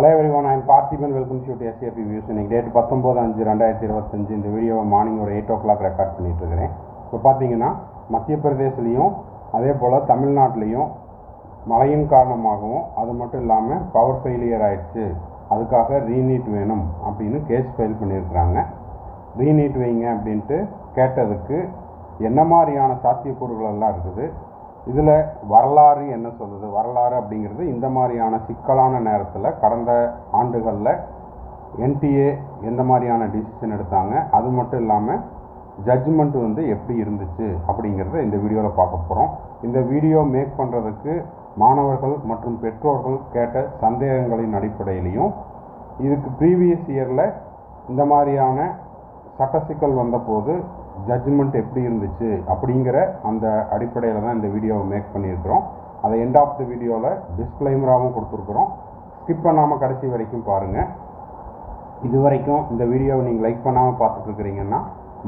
Hello everyone, I am Parthiban. Welcome to SAP Views. இன்னைக்கு date 19/5/2025. இந்த வீடியோவை morning ஒரு 8 o'clock ரெக்கார்ட் பண்ணிட்டு இருக்கிறேன். இப்போ பார்த்தீங்கன்னா மத்திய பிரதேசலையும் அதே போல் தமிழ்நாட்டிலையும் மழையின் காரணமாகவும் அது மட்டும் இல்லாமல் பவர் ஃபெயிலியர் ஆயிடுச்சு, அதுக்காக ரீநீட் வேணும் அப்படின்னு கேஸ் ஃபைல் பண்ணியிருக்கிறாங்க. ரீநீட் வைங்க அப்படின்ட்டு கேட்டதுக்கு என்ன மாதிரியான சாத்தியக்கூறுகள் எல்லாம் இருக்குது, இதில் வரலாறு என்ன சொல்லுது, வரலாறு அப்படிங்கிறது இந்த மாதிரியான சிக்கலான நேரத்தில் கடந்த ஆண்டுகளில் என்டிஏ எந்த மாதிரியான டிசிஷன் எடுத்தாங்க, அது மட்டும் இல்லாமல் ஜட்ஜ்மெண்ட் எப்படி இருந்துச்சு அப்படிங்கிறத இந்த வீடியோவில் பார்க்க போகிறோம். இந்த வீடியோ மேக் பண்ணுறதுக்கு மாணவர்கள் மற்றும் பெற்றோர்கள் கேட்ட சந்தேகங்களின் அடிப்படையிலையும் இதுக்கு ப்ரீவியஸ் இயரில் இந்த மாதிரியான சட்ட சிக்கல் வந்தபோது ஜட்ஜ்மெண்ட் எப்படி இருந்துச்சு அப்படிங்கிற அந்த அடிப்படையில் தான் இந்த வீடியோவை மேக் பண்ணியிருக்கிறோம். அதை எண்ட் ஆஃப் த வீடியோவில் டிஸ்க்ளைமராகவும் கொடுத்துருக்குறோம். ஸ்கிப் பண்ணாமல் கடைசி வரைக்கும் பாருங்கள். இது வரைக்கும் இந்த வீடியோவை நீங்கள் லைக் பண்ணாமல் பார்த்துட்ருக்கிறீங்கன்னா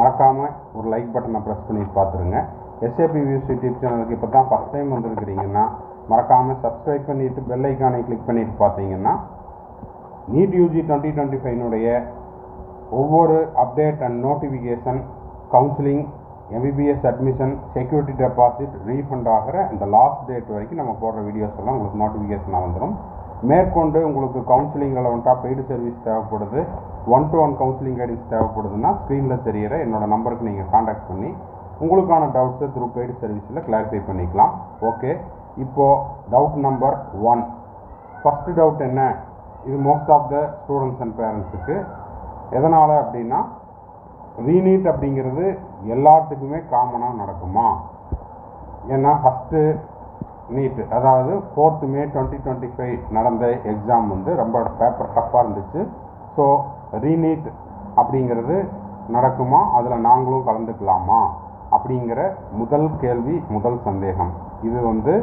மறக்காமல் ஒரு லைக் பட்டனை ப்ரெஸ் பண்ணிட்டு பார்த்துருங்க. எஸ்ஏபி வியூஸ் யூடியூப் சேனலுக்கு இப்போ தான் ஃபஸ்ட் டைம் வந்துருக்கிறீங்கன்னா மறக்காமல் சப்ஸ்கிரைப் பண்ணிவிட்டு பெல் ஐக்கானை கிளிக் பண்ணிவிட்டு பார்த்தீங்கன்னா நீட் யூஜி 2025 ஒவ்வொரு update and notification, counselling, MBBS admission, security deposit, refund ஆகிற இந்த லாஸ்ட் டேட் வரைக்கும் நம்ம போடுற வீடியோஸ் எல்லாம் உங்களுக்கு நோட்டிஃபிகேஷனாக வந்துடும். மேற்கொண்டு உங்களுக்கு கவுன்சிலிங்கில் பெய்டு சர்வீஸ் தேவைப்படுது, 1-to-1 கவுன்சிலிங் கைடன்ஸ் தேவைப்படுதுன்னா ஸ்க்ரீனில் தெரிகிற என்னோடய நம்பருக்கு நீங்கள் காண்டாக்ட் பண்ணி உங்களுக்கான டவுட்ஸை த்ரூ பெய்டு சர்வீஸில் கிளாரிஃபை பண்ணிக்கலாம். ஓகே, இப்போது டவுட் நம்பர் 1. ஃபஸ்ட்டு டவுட் என்ன, இது most of the students and பேரண்ட்ஸுக்கு. எதனால் அப்படின்னா, ரீநீட் அப்படிங்கிறது எல்லாத்துக்குமே காமனாக நடக்குமா? ஏன்னா ஃபஸ்ட்டு நீட், அதாவது 4th May 2025 நடந்த எக்ஸாம் ரொம்ப பேப்பர் டஃப்பாக இருந்துச்சு. ஸோ ரீநீட் அப்படிங்கிறது நடக்குமா, அதில் நாங்களும் கலந்துக்கலாமா அப்படிங்கிற முதல் கேள்வி, முதல் சந்தேகம். இது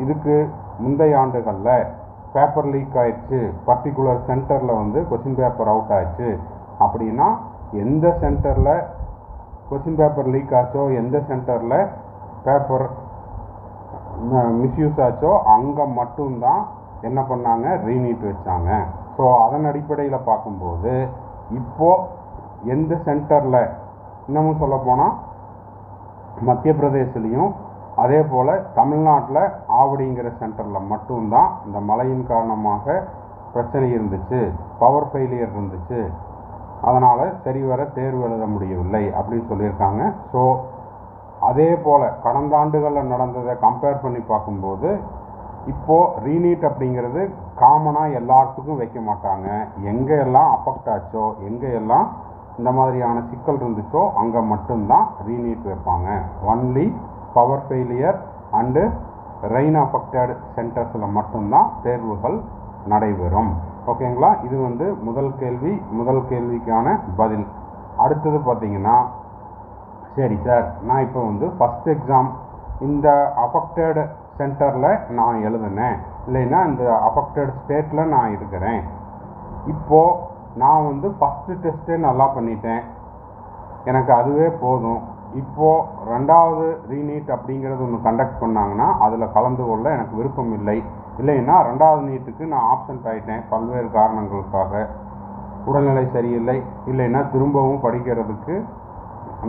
இதுக்கு முந்தைய ஆண்டுகளில் பேப்பர் லீக் ஆயிடுச்சு, பர்டிகுலர் சென்டரில் கொஸ்டின் பேப்பர் அவுட் ஆயிடுச்சு அப்படின்னா எந்த சென்டரில் கொஸ்டின் பேப்பர் லீக் ஆச்சோ, எந்த சென்டரில் பேப்பர் மிஸ்யூஸ் ஆச்சோ அங்கே மட்டும்தான் என்ன பண்ணாங்க, ரீநீட் வச்சாங்க. ஸோ அதன் அடிப்படையில் பார்க்கும்போது இப்போது எந்த சென்டரில், இன்னமும் சொல்லப்போனால் மத்திய பிரதேசிலையும் அதே போல் தமிழ்நாட்டில் ஆவடிங்கிற சென்டரில் மட்டும்தான் இந்த மழையின் காரணமாக பிரச்சனை இருந்துச்சு, பவர் ஃபெயிலியர் இருந்துச்சு, அதனால் சரிவர தேர்வு எழுத முடியவில்லை அப்படின்னு சொல்லியிருக்காங்க. ஸோ அதே போல் கடந்த ஆண்டுகளில் நடந்ததை கம்பேர் பண்ணி பார்க்கும்போது இப்போது ரீநீட் அப்படிங்கிறது காமனாக எல்லாத்துக்கும் வைக்க மாட்டாங்க. எங்கெல்லாம் அஃபெக்ட் ஆச்சோ, எங்கெல்லாம் இந்த மாதிரியான சிக்கல் இருந்துச்சோ அங்கே மட்டும்தான் ரீநீட் வைப்பாங்க. Only power failure and rain affected சென்டர்ஸில் மட்டும்தான் தேர்வுகள் நடைபெறும். ஓகேங்களா? இது முதல் கேள்வி, முதல் கேள்விக்கான பதில். அடுத்தது பார்த்தீங்கன்னா, சரி சார், நான் இப்போ ஃபஸ்ட் எக்ஸாம் இந்த அஃபெக்டட் சென்டரில் நான் எழுதினேன், இல்லைன்னா இந்த அஃபெக்டட் ஸ்டேட்டில் நான் இருக்கிறேன். இப்போது நான் ஃபஸ்ட்டு டெஸ்ட்டே நல்லா பண்ணிட்டேன், எனக்கு அதுவே போதும். இப்போது ரெண்டாவது ரீநீட் அப்படிங்கிறது ஒன்று கண்டக்ட் பண்ணாங்கன்னா அதில் கலந்து கொள்ள எனக்கு விருப்பம் இல்லை, இல்லைன்னா ரெண்டாவது நீட்டுக்கு நான் ஆப்சண்ட் ஆகிட்டேன் பல்வேறு காரணங்களுக்காக, உடல்நிலை சரியில்லை, இல்லைன்னா திரும்பவும் படிக்கிறதுக்கு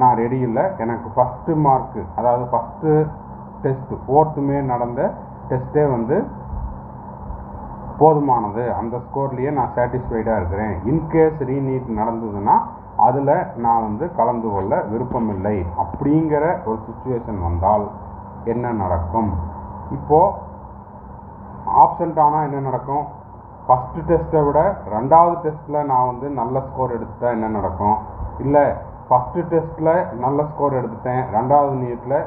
நான் ரெடி இல்லை, எனக்கு ஃபஸ்ட்டு மார்க்கு, அதாவது ஃபஸ்ட்டு டெஸ்ட்டு 4th May நடந்த டெஸ்ட்டே போதுமானது, அந்த ஸ்கோர்லேயே நான் சாட்டிஸ்ஃபைடாக இருக்கிறேன், இன்கேஸ் ரீநீட் நடந்ததுன்னா அதில் நான் கலந்து கொள்ள விருப்பமில்லை அப்படிங்கிற ஒரு சுச்சுவேஷன் வந்தால் என்ன நடக்கும்? இப்போது ஆப்சண்ட் ஆனால் என்ன நடக்கும்? ஃபஸ்ட்டு டெஸ்ட்டை விட ரெண்டாவது டெஸ்ட்டில் நான் நல்ல ஸ்கோர் எடுத்துட்டா என்ன நடக்கும்? இல்லை ஃபஸ்ட்டு டெஸ்ட்டில் நல்ல ஸ்கோர் எடுத்துட்டேன், ரெண்டாவது நீட்டில்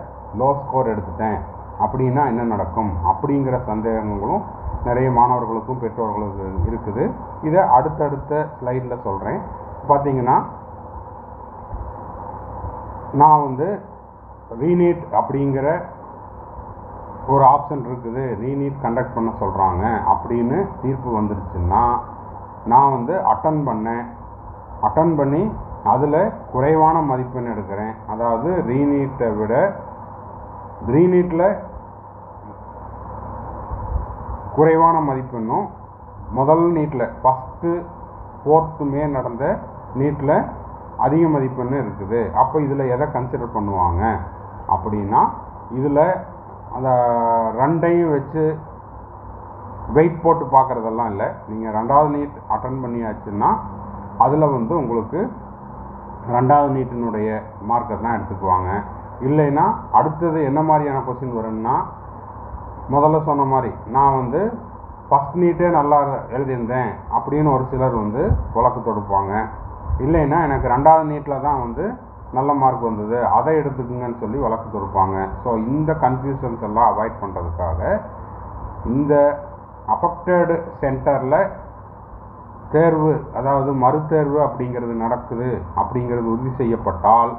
லோ ஸ்கோர் எடுத்துட்டேன் அப்படின்னா என்ன நடக்கும்? அப்படிங்கிற சந்தேகங்களும் நிறைய மாணவர்களுக்கும் பெற்றோர்களுக்கும் இருக்குது. இதை அடுத்தடுத்த ஸ்லைடில் சொல்கிறேன். பார்த்தீங்கன்னா, நான் ரீநீட் அப்படிங்கிற ஒரு ஆப்ஷன் இருக்குது, ரீநீட் கண்டக்ட் பண்ண சொல்கிறாங்க அப்படின்னு தீர்ப்பு வந்துருச்சுன்னா நான் அட்டன் பண்ணி அதில் குறைவான மதிப்பெண் எடுக்கிறேன், அதாவது ரீநீட்டை விட ரீநீட்டில் குறைவான மதிப்பெண்ணும் முதல் நீட்டில் ஃபஸ்ட்டு 4th மே நடந்த நீட்டில் அதிக மதிப்பெண் இருக்குது. அப்போ இதில் எதை கன்சிடர் பண்ணுவாங்க அப்படின்னா, இதில் அந்த ரெண்டையும் வச்சு வெயிட் போட்டு பார்க்குறதெல்லாம் இல்லை. நீங்கள் 2வது நீட் அட்டன் பண்ணியாச்சுன்னா அதில் வந்து உங்களுக்கு 2வது நீட்டினுடைய மார்க்கை தான் எடுத்துக்குவாங்க. இல்லைன்னா அடுத்தது என்ன மாதிரியான கொஸ்டின் வரும்னா, முதல்ல சொன்ன மாதிரி நான் வந்து ஃபஸ்ட் நீட்டே நல்லா எழுதியிருந்தேன் அப்படின்னு ஒரு சிலர் வந்து வழக்கு தொடுப்பாங்க. இல்லைன்னா எனக்கு 2வது நீட்டில் தான் வந்து நல்ல மார்க் வந்தது, அதை எடுத்துக்குங்கன்னு சொல்லி வழக்கு தொடுப்பாங்க. ஸோ இந்த கன்ஃபியூஷன்ஸ் எல்லாம் அவாய்ட் பண்ணுறதுக்காக இந்த அஃபெக்டட் சென்டரில் தேர்வு, அதாவது மறுதேர்வு அப்படிங்கிறது நடக்குது அப்படிங்கிறது உறுதி செய்யப்பட்டால்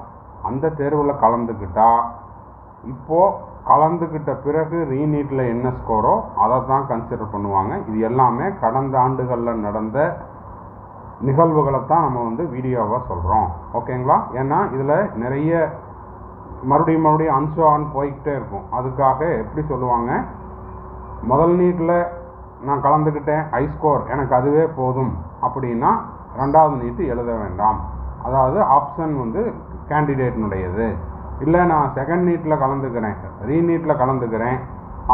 அந்த தேர்வில் கலந்துக்கிட்டால், இப்போது கலந்துக்கிட்ட பிறகு ரீநீட்டில் என்ன ஸ்கோரோ அதை தான் கன்சிடர் பண்ணுவாங்க. இது எல்லாமே கடந்த ஆண்டுகளில் நடந்த நிகழ்வுகளை தான் நம்ம வந்து வீடியோவாக சொல்கிறோம். ஓகேங்களா? ஏன்னா இதில் நிறைய மறுபடியும் அன்சோ ஆன் போய்கிட்டே இருக்கும். அதுக்காக எப்படி சொல்லுவாங்க, முதல் நீட்டில் நான் கலந்துக்கிட்டேன், ஹை ஸ்கோர் எனக்கு அதுவே போதும் அப்படின்னா 2வது நீட்டு எழுத வேண்டாம். அதாவது ஆப்ஷன் வந்து கேண்டிடேட்னுடையது. இல்லை நான் செகண்ட் நீட்டில் கலந்துக்கிறேன், ரீநீட்டில் கலந்துக்கிறேன்,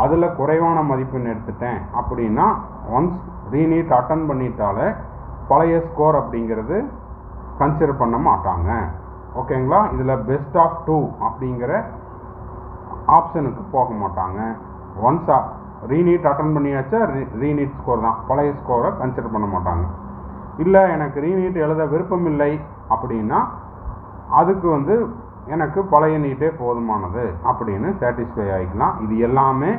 அதில் குறைவான மதிப்பெண் எடுத்துட்டேன் அப்படின்னா ஒன்ஸ் ரீநீட் அட்டன் பண்ணிட்டாலே பழைய ஸ்கோர் அப்படிங்கிறது கன்சிடர் பண்ண மாட்டாங்க. ஓகேங்களா? இதில் பெஸ்ட் ஆஃப் 2 அப்படிங்கிற ஆப்ஷனுக்கு போக மாட்டாங்க. ஒன்ஸ் ரீநீட் அட்டன் பண்ணியாச்சா ரீநீட் ஸ்கோர் தான், பழைய ஸ்கோரை கன்சிடர் பண்ண மாட்டாங்க. இல்லை எனக்கு ரீநீட் எழுத விருப்பம் இல்லை அப்படின்னா அதுக்கு வந்து எனக்கு பழைய நீட்டே போதுமானது அப்படின்னு சாட்டிஸ்ஃபை ஆகிக்கலாம். இது எல்லாமே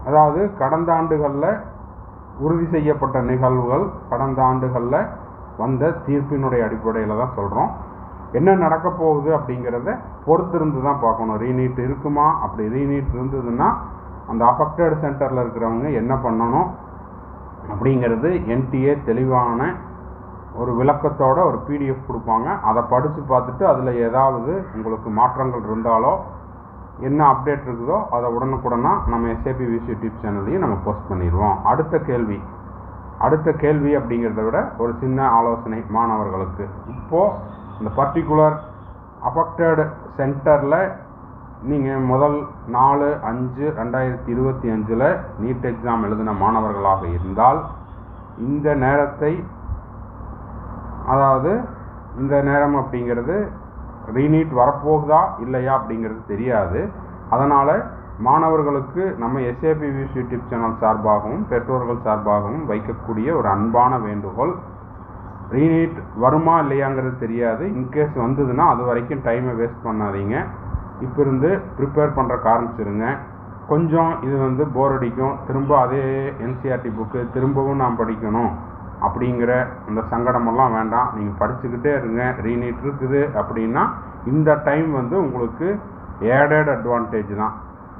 அதாவது கடந்த ஆண்டுகளில் உறுதி செய்யப்பட்ட நிகழ்வுகள், கடந்த ஆண்டுகளில் வந்த தீர்ப்பினுடைய அடிப்படையில் தான் சொல்கிறோம். என்ன நடக்க போகுது அப்படிங்கிறத பொறுத்திருந்து தான் பார்க்கணும். ரீநீட் இருக்குமா? அப்படி ரீநீட் இருந்ததுன்னா அந்த அஃபெக்டட் சென்டரில் இருக்கிறவங்க என்ன பண்ணணும் அப்படிங்கிறது என்டிஏ தெளிவான ஒரு விளக்கத்தோட ஒரு பிடிஎஃப் கொடுப்பாங்க. அதை படித்து பார்த்துட்டு அதில் ஏதாவது உங்களுக்கு மாற்றங்கள் இருந்தாலோ என்ன அப்டேட் இருக்குதோ அதை உடனுக்குடனாக நம்ம SAPVS யூடியூப் சேனல்லையும் நம்ம போஸ்ட் பண்ணிடுவோம். அடுத்த கேள்வி அப்படிங்கிறத விட ஒரு சின்ன ஆலோசனை மாணவர்களுக்கு. இப்போது இந்த பர்டிகுலர் அஃபெக்டட் சென்டரில் நீங்கள் முதல் 4/5/2025 நீட் எக்ஸாம் எழுதின மாணவர்களாக இருந்தால் இந்த நேரத்தை, அதாவது இந்த நேரம் அப்படிங்கிறது ரீநீட் வரப்போகுதா இல்லையா அப்படிங்கிறது தெரியாது. அதனால் மாணவர்களுக்கு நம்ம SAPVS யூடியூப் சேனல் சார்பாகவும் பெற்றோர்கள் சார்பாகவும் வைக்கக்கூடிய ஒரு அன்பான வேண்டுகோள், ரீநீட் வருமா இல்லையாங்கிறது தெரியாது. இன்கேஸ் வந்ததுன்னா அது வரைக்கும் டைமை வேஸ்ட் பண்ணாதீங்க. இப்போ இருந்து ப்ரிப்பேர் பண்ணுறக்கு ஆரம்பிச்சிருங்க. கொஞ்சம் இது வந்து போர் அடிக்கும், திரும்ப அதே NCERT புக்கு திரும்பவும் நான் படிக்கணும் அப்படிங்கிற அந்த சங்கடமெல்லாம் வேண்டாம். நீங்கள் படிச்சுக்கிட்டே இருங்க. ரீநீட் இருக்குது அப்படின்னா இந்த டைம் வந்து உங்களுக்கு ஏடட் அட்வான்டேஜ் தான்.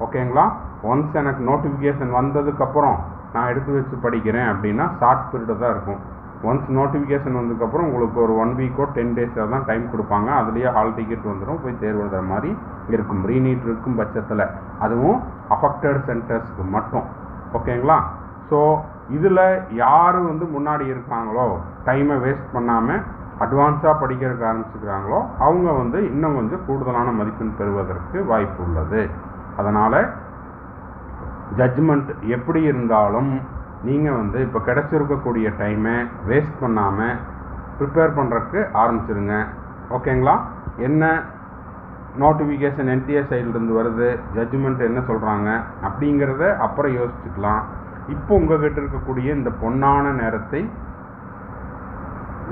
ஓகேங்களா? ஒன்ஸ் எனக்கு நோட்டிஃபிகேஷன் வந்ததுக்கப்புறம் நான் எடுத்து வச்சு படிக்கிறேன் அப்படின்னா ஷார்ட் பீரியடு தான் இருக்கும். ஒன்ஸ் நோட்டிஃபிகேஷன் வந்ததுக்கப்புறம் உங்களுக்கு ஒரு 1 வீக்கோ 10 டேஸாக தான் டைம் கொடுப்பாங்க. அதுலேயே ஹால் டிக்கெட் வந்துடும், போய் தேர்வு எழுதுகிற மாதிரி இருக்கும். ரீநீட் இருக்கும் பட்சத்தில், அதுவும் அஃபெக்டட் சென்டர்ஸ்க்கு மட்டும். ஓகேங்களா? ஸோ இதில் யார் வந்து முன்னாடி இருக்காங்களோ, டைமை வேஸ்ட் பண்ணாமல் அட்வான்ஸாக படிக்கிறதுக்கு ஆரம்பிச்சுக்கிறாங்களோ அவங்க வந்து இன்னும் கொஞ்சம் கூடுதலான மதிப்பெண் பெறுவதற்கு வாய்ப்பு உள்ளது. அதனால் ஜட்ஜ்மெண்ட் எப்படி இருந்தாலும் நீங்கள் வந்து இப்போ கிடச்சிருக்கக்கூடிய டைமை வேஸ்ட் பண்ணாமல் ப்ரிப்பேர் பண்ணுறதுக்கு ஆரம்பிச்சிருங்க. ஓகேங்களா? என்ன நோட்டிஃபிகேஷன் NTA சைட்லேருந்து வருது, ஜட்ஜ்மெண்ட் என்ன சொல்கிறாங்க அப்படிங்கிறத அப்புறம் யோசிச்சுக்கலாம். இப்போ உங்கள்கிட்ட இருக்கக்கூடிய இந்த பொன்னான நேரத்தை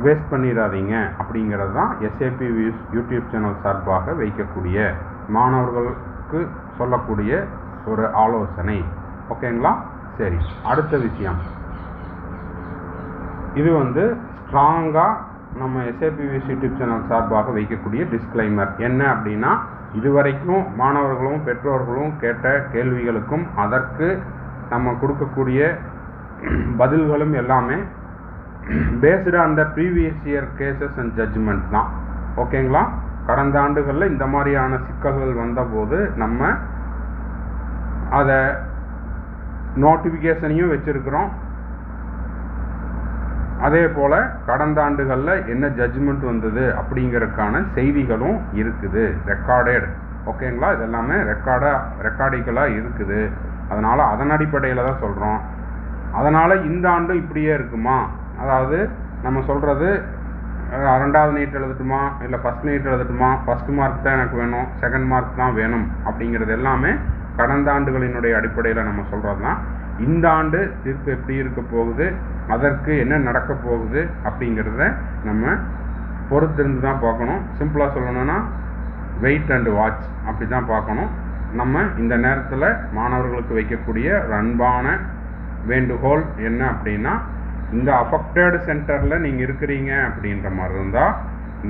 வேஸ்ட் பண்ணிடாதீங்க அப்படிங்கிறது தான் SAPVS யூடியூப் சேனல் சார்பாக வைக்கக்கூடிய மாணவர்களுக்கு சொல்லக்கூடிய ஒரு ஆலோசனை. ஓகேங்களா? சரி, அடுத்த விஷயம், இது வந்து ஸ்ட்ராங்காக நம்ம SAPVS யூடியூப் சேனல் சார்பாக வைக்கக்கூடிய டிஸ்க்ளைமர் என்ன அப்படின்னா, இதுவரைக்கும் மாணவர்களும் பெற்றோர்களும் கேட்ட கேள்விகளுக்கும் அதற்கு நம்ம கொடுக்கக்கூடிய பதில்களும் எல்லாமே based on the previous year cases and judgment தான். ஓகேங்களா? கடந்த ஆண்டுகளில் இந்த மாதிரியான சிக்கல்கள் வந்தபோது நம்ம அதை நோட்டிஃபிகேஷனையும் வச்சுருக்கிறோம், அதே போல் கடந்த ஆண்டுகளில் என்ன ஜட்ஜ்மெண்ட் வந்தது அப்படிங்கிறதுக்கான செய்திகளும் இருக்குது, ரெக்கார்டட். ஓகேங்களா, இதெல்லாமே ரெக்கார்டிக்கலாக இருக்குது. அதனால் அதன் அடிப்படையில் தான் சொல்கிறோம். அதனால் இந்த ஆண்டும் இப்படியே இருக்குமா, அதாவது நம்ம சொல்கிறது 2வது நீட் எழுதட்டுமா இல்லை ஃபஸ்ட் நீட் எழுதட்டுமா, ஃபஸ்ட் மார்க் தான் எனக்கு வேணும், செகண்ட் மார்க் தான் வேணும் அப்படிங்கிறது எல்லாமே கடந்த ஆண்டுகளினுடைய அடிப்படையில் நம்ம சொல்கிறது தான். இந்த ஆண்டு தீர்ப்பு எப்படி இருக்க போகுது, அதற்கு என்ன நடக்க போகுது அப்படிங்கிறத நம்ம பொறுத்திருந்து தான் பார்க்கணும். சிம்பிளாக சொல்லணும்னா வெயிட் அண்ட் வாட்ச் அப்படி தான் பார்க்கணும். நம்ம இந்த நேரத்தில் மாணவர்களுக்கு வைக்கக்கூடிய ஒரு அன்பான வேண்டுகோள் என்ன அப்படின்னா, இந்த அஃபெக்டட் சென்டரில் நீங்கள் இருக்கிறீங்க அப்படின்ற மாதிரி இருந்தால்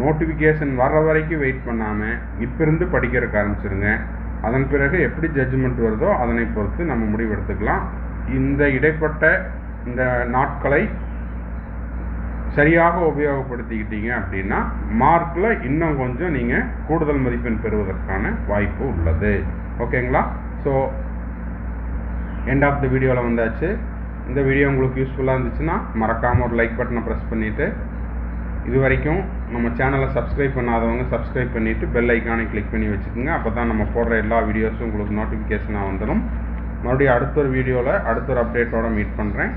நோட்டிஃபிகேஷன் வர்ற வரைக்கும் வெயிட் பண்ணாமல் இப்போ இருந்து படிக்கிறதுக்கு ஆரம்பிச்சிருங்க. அதன் பிறகு எப்படி ஜட்ஜ்மெண்ட் வருதோ அதனை பொறுத்து நம்ம முடிவெடுத்துக்கலாம். இந்த இடைப்பட்ட இந்த நாட்களை சரியாக உபயோகப்படுத்திக்கிட்டீங்க அப்படின்னா மார்க்கில் இன்னும் கொஞ்சம் நீங்கள் கூடுதல் மதிப்பெண் பெறுவதற்கான வாய்ப்பு உள்ளது. ஓகேங்களா? ஸோ எண்ட் ஆஃப் த வீடியோவில் வந்தாச்சு. இந்த வீடியோ உங்களுக்கு யூஸ்ஃபுல்லாக இருந்துச்சுன்னா மறக்காமல் ஒரு லைக் பட்டனை ப்ரெஸ் பண்ணிவிட்டு, இது வரைக்கும் நம்ம சேனலை சப்ஸ்கிரைப் பண்ணாதவங்க சப்ஸ்கிரைப் பண்ணிவிட்டு பெல் ஐக்கானை கிளிக் பண்ணி வச்சுக்கோங்க. அப்போ தான் நம்ம போடுற எல்லா வீடியோஸும் உங்களுக்கு நோட்டிஃபிகேஷனாக வந்துடும். மறுபடியும் அடுத்த ஒரு வீடியோவில் அடுத்த ஒரு அப்டேட்டோட மீட் பண்ணுறேன்.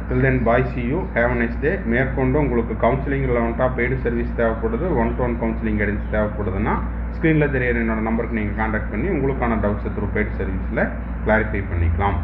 டில் தென் பாய், see you, have a nice day. மேற்கொண்டு உங்களுக்கு கவுன்சிலிங் ரெலவெண்ட்டாக பெய்டு சர்வீஸ் தேவைப்படுது, 1-to-1 கவுன்சிலிங் கைடன்ஸ் தேவைப்படுதுன்னா ஸ்க்ரீனில் தெரியிற என்னோட நம்பருக்கு நீங்கள் கான்டாக்ட் பண்ணி உங்களுக்கான டவுட்ஸை த்ரூ பெய்டு சர்வீஸில் கிளாரிஃபை பண்ணிக்கலாம்.